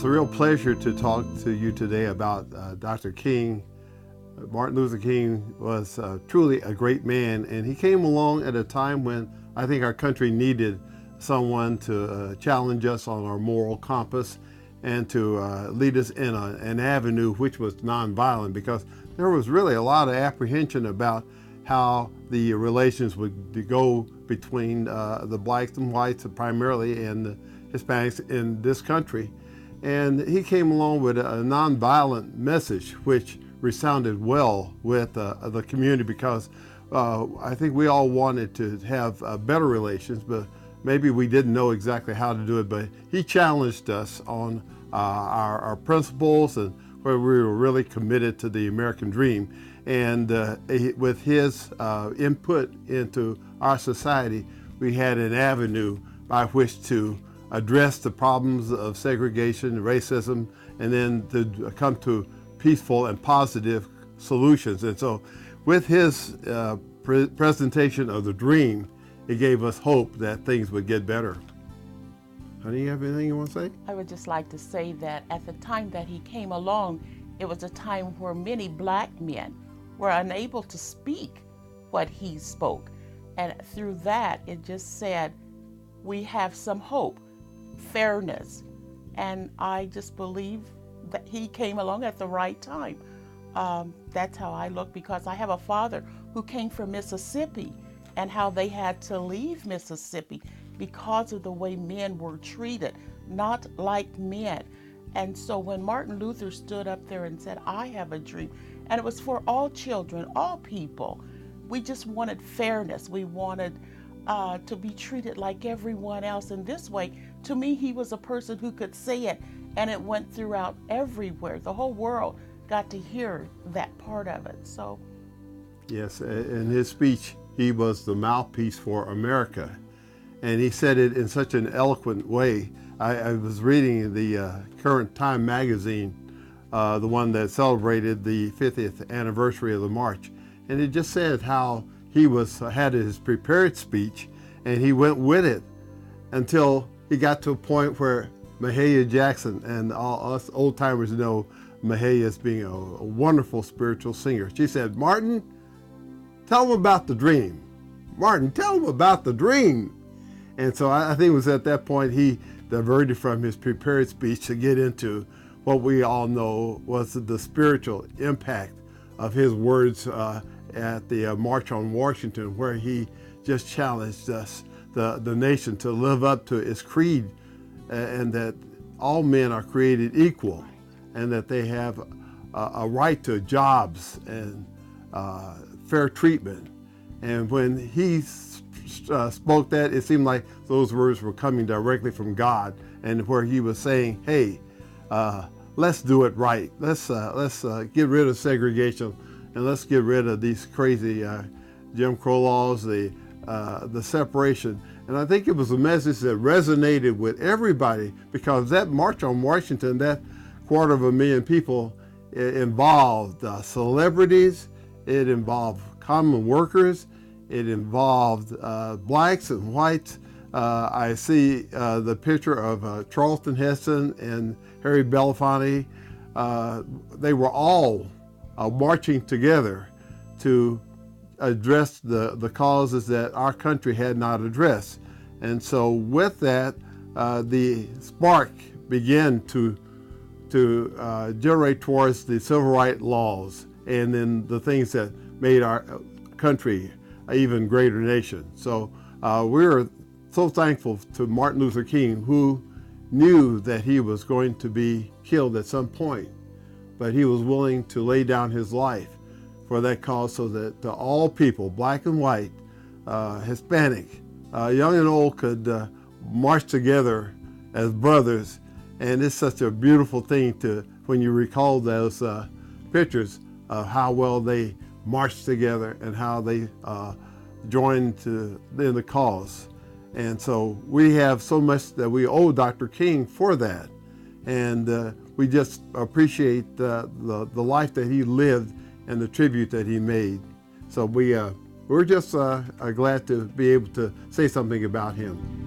It's a real pleasure to talk to you today about Dr. King. Martin Luther King was truly a great man, and he came along at a time when I think our country needed someone to challenge us on our moral compass and to lead us in an avenue which was nonviolent, because there was really a lot of apprehension about how the relations would go between the blacks and whites primarily and the Hispanics in this country. And he came along with a nonviolent message which resounded well with the community, because I think we all wanted to have better relations, but maybe we didn't know exactly how to do it. But he challenged us on our principles and where we were really committed to the American dream. And with his input into our society, we had an avenue by which to address the problems of segregation, racism, and then to come to peaceful and positive solutions. And so with his presentation of the dream, it gave us hope that things would get better. Honey, you have anything you want to say? I would just like to say that at the time that he came along, it was a time where many black men were unable to speak what he spoke. And through that, it just said, we have some hope, fairness. And I just believe that he came along at the right time. That's how I look, because I have a father who came from Mississippi, and how they had to leave Mississippi because of the way men were treated, not like men. And so when Martin Luther stood up there and said, I have a dream, and it was for all children, all people, we just wanted fairness. We wanted to be treated like everyone else. And this way, to me, he was a person who could say it, and it went throughout everywhere. The whole world got to hear that part of it. So, yes, in his speech, he was the mouthpiece for America, and he said it in such an eloquent way. I was reading the current Time magazine, the one that celebrated the 50th anniversary of the march, and it just said how he had his prepared speech, and he went with it until he got to a point where Mahalia Jackson, and all us old timers know Mahalia as being a wonderful spiritual singer. She said, Martin, tell them about the dream. Martin, tell them about the dream. And so I think it was at that point he diverted from his prepared speech to get into what we all know was the spiritual impact of his words at the March on Washington, where he just challenged us, the nation, to live up to its creed, and that all men are created equal, and that they have a right to jobs and fair treatment. And when he spoke that, it seemed like those words were coming directly from God, and where he was saying, hey, let's do it right. Let's get rid of segregation, and let's get rid of these crazy Jim Crow laws, the separation. And I think it was a message that resonated with everybody, because that March on Washington, that 250,000 people, it involved celebrities, it involved common workers, it involved blacks and whites. I see the picture of Charlton Heston and Harry Belafonte. They were all marching together to address the causes that our country had not addressed. And so with that, the spark began to generate towards the civil rights laws, and then the things that made our country an even greater nation. So we're so thankful to Martin Luther King, who knew that he was going to be killed at some point, but he was willing to lay down his life for that cause, so that all people, black and white, Hispanic, young and old, could march together as brothers. And it's such a beautiful thing when you recall those pictures of how well they marched together and how they joined in the cause. And so we have so much that we owe Dr. King for that. And we just appreciate the life that he lived and the tribute that he made. So we're just glad to be able to say something about him.